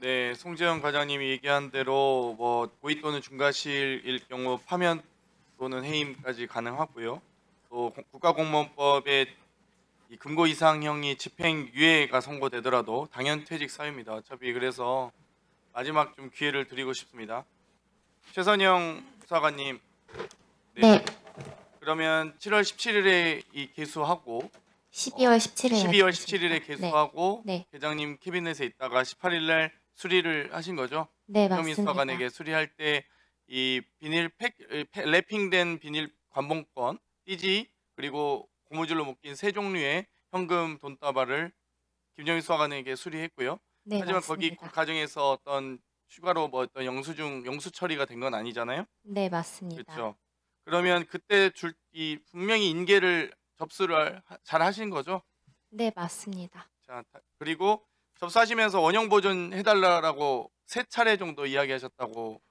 네, 송재현 과장님이 얘기한 대로 뭐 고의 또는 중과실일 경우 파면 또는 해임까지 가능하고요. 또 국가공무원법에 이 금고 이상형이 집행유예가 선고되더라도 당연퇴직 사유입니다. 어차피 그래서 마지막 좀 기회를 드리고 싶습니다. 최선영 수사관님, 네. 네, 그러면 7월 17일에 이 개수하고 12월 17일 12월 17일에 개수하고 네. 계장님 캐비넷에 있다가 18일 날 수리를 하신 거죠? 네, 김정민 맞습니다. 수사관에게 수리할 때 이 비닐 랩핑된 비닐 관봉권, 띠지 그리고 고무줄로 묶인 세 종류의 현금 돈다발을 김정민 수사관에게 수리했고요. 네, 하지만 거기 맞습니다. 과정에서 어떤 추가로 뭐 어떤 영수 처리가 된 건 아니잖아요. 네, 맞습니다. 그렇죠. 그러면 그때 분명히 인계를 접수를 잘 하신 거죠? 네, 맞습니다. 자, 그리고 접수하시면서 원형 보존 해달라고 3차례 정도 이야기하셨다고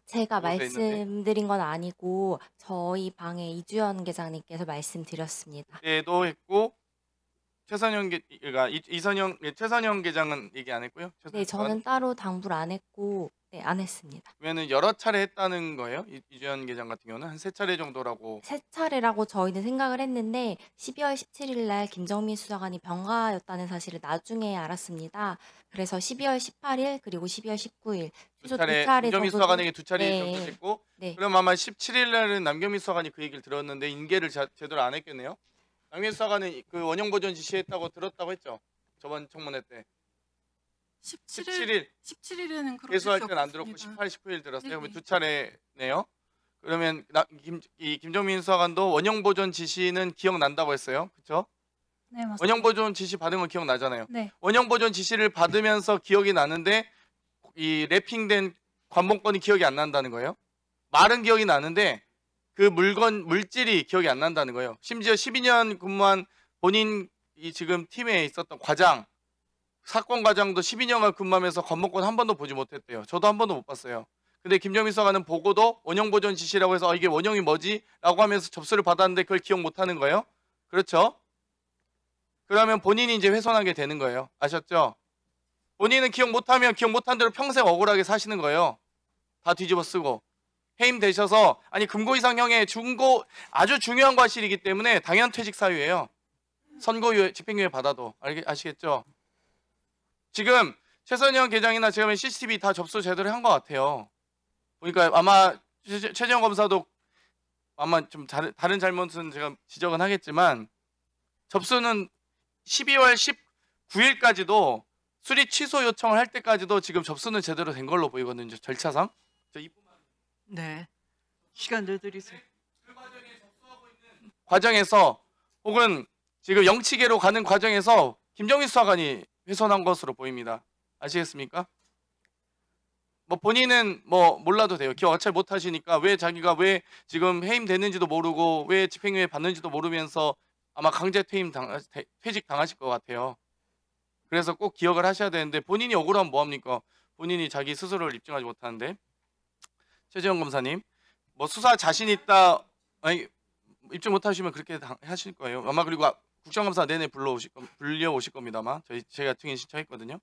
제가 보고서에 있는데. 말씀드린 건 아니고 저희 방에 이주연 계장님께서 말씀드렸습니다. 때도 했고 최선영 계장은 얘기 안 했고요. 네, 저는 따로 당부를 안 했고 네, 안 했습니다. 그러면은 여러 차례 했다는 거예요? 이주연 계장 같은 경우는 한 3차례 정도라고. 3차례라고 저희는 생각을 했는데 12월 17일 날 김정민 수사관이 병가였다는 사실을 나중에 알았습니다. 그래서 12월 18일 그리고 12월 19일 최소 2차례 김정민 정도 수사관에게 2차례 정도 네. 했고. 네. 그럼 아마 17일 날은 남경민 수사관이 그 얘기를 들었는데 인계를 제대로 안 했겠네요. 남경민 수사관은 그 원형 보존 지시했다고 들었다고 했죠. 저번 청문회 때. 17일에는 그렇게 개수할 때는 안 들었고 18, 19일 들었어요. 그러면 2차례네요. 그러면 이 김정민 수사관도 원형 보존 지시는 기억난다고 했어요. 그렇죠? 네, 맞습니다. 원형 보존 지시 받은 건 기억나잖아요. 네. 원형 보존 지시를 받으면서 기억이 나는데 이 랩핑된 관봉권이 기억이 안 난다는 거예요. 말은 기억이 나는데 그 물질이 기억이 안 난다는 거예요. 심지어 12년 근무한 본인 이 지금 팀에 있었던 과장, 사건 과장도 12년간 근무하면서 관봉권 한 번도 보지 못했대요. 저도 한 번도 못 봤어요. 근데 김정민 수사관은 보고도 원형 보존 지시라고 해서 이게 원형이 뭐지? 라고 하면서 접수를 받았는데 그걸 기억 못하는 거예요. 그렇죠? 그러면 본인이 이제 훼손하게 되는 거예요. 아셨죠? 본인은 기억 못하면 기억 못한 대로 평생 억울하게 사시는 거예요. 다 뒤집어 쓰고. 해임되셔서 아니 금고 이상형의 아주 중요한 과실이기 때문에 당연 퇴직 사유예요. 선고유예, 집행유예 받아도. 아시겠죠? 지금 최선영 계장이나 제가 보면 CCTV 다 접수 제대로 한 것 같아요. 그러니까 아마 최재형 검사도 아마 좀 다른 잘못은 제가 지적은 하겠지만 접수는 12월 19일까지도 수리 취소 요청을 할 때까지도 지금 접수는 제대로 된 걸로 보이거든요. 절차상. 네. 시간 늘드리세요. 과정에서 혹은 지금 영치계로 가는 과정에서 김정민 수사관이 훼손한 것으로 보입니다. 아시겠습니까? 뭐 본인은 뭐 몰라도 돼요. 기억 잘 못하시니까 자기가 왜 지금 해임됐는지도 모르고 왜 집행유예 받는지도 모르면서 아마 강제 퇴직 당하실 것 같아요. 그래서 꼭 기억을 하셔야 되는데 본인이 억울하면 뭐합니까? 본인이 자기 스스로를 입증하지 못하는데. 최재형 검사님, 뭐 수사 자신 있다, 아니 입증 못하시면 그렇게 하실 거예요. 아마 그리고 국정감사 내내 불려오실 겁니다만 제가 증인 신청했거든요.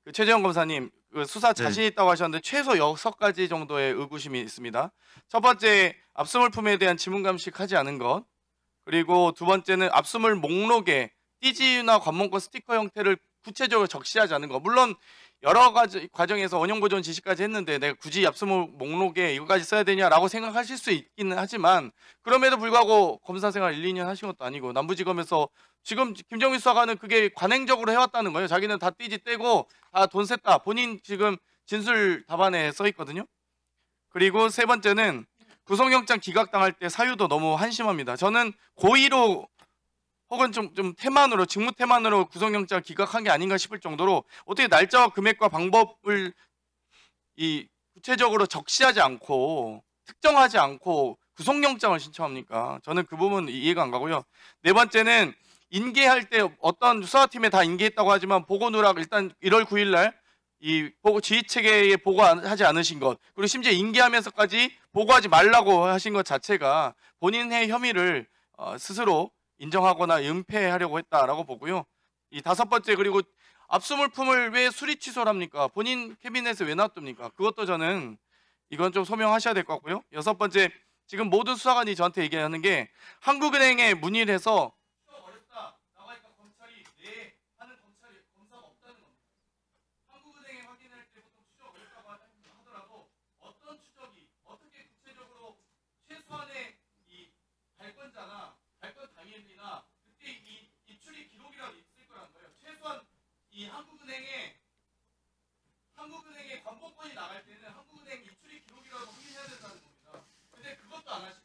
그 최재형 검사님, 그 수사 자신 있다고 하셨는데 최소 6가지 정도의 의구심이 있습니다. 첫 번째, 압수물품에 대한 지문 감식하지 않은 것, 그리고 두 번째는 압수물 목록에 띠지나 관문권 스티커 형태를 구체적으로 적시하지 않은 것. 물론 여러 가지 과정에서 원형 보존 지시까지 했는데 내가 굳이 압수물 목록에 이거까지 써야 되냐라고 생각하실 수 있기는 하지만 그럼에도 불구하고 검사 생활 1, 2년 하신 것도 아니고 남부지검에서 지금 김정민 수사관은 그게 관행적으로 해왔다는 거예요. 자기는 다 띠지 떼고 다 돈 셌다. 본인 지금 진술 답안에 써 있거든요. 그리고 세 번째는 구속영장 기각당할 때 사유도 너무 한심합니다. 저는 고의로 혹은 좀 태만으로 직무 태만으로 구속영장 기각한 게 아닌가 싶을 정도로 어떻게 날짜와 금액과 방법을 구체적으로 적시하지 않고 특정하지 않고 구속영장을 신청합니까? 저는 그 부분 이해가 안 가고요. 네 번째는 인계할 때 어떤 수사팀에 다 인계했다고 하지만 보고 누락 일단 1월 9일 날 이 지휘체계에 보고하지 않으신 것, 그리고 심지어 인계하면서까지 보고하지 말라고 하신 것 자체가 본인의 혐의를 스스로 인정하거나 은폐하려고 했다라고 보고요. 이 다섯 번째, 그리고 압수물품을 왜 수리 취소를 합니까? 본인 캐비넷에 왜 놔둡니까? 그것도 저는 이건 좀 소명하셔야 될 것 같고요. 여섯 번째, 지금 모든 수사관이 저한테 얘기하는 게 한국은행에 문의를 해서 추적 어렵다 나가니까 검찰이 네 하는 검사가 없다는 겁니다. 한국은행에 확인할 때 보통 추적 어렵다고 하더라도 어떤 추적이 어떻게 구체적으로 최소한의 이 발권자나 발권 당일이나 그때 이 입출입 기록이라도 있을 거란 거예요. 최소한 이 한국은행에 관복권이 나갈 때는 한국은행 입출입 기록이라도 확인해야 된다는 겁니다. 근데 그것도 안 하시고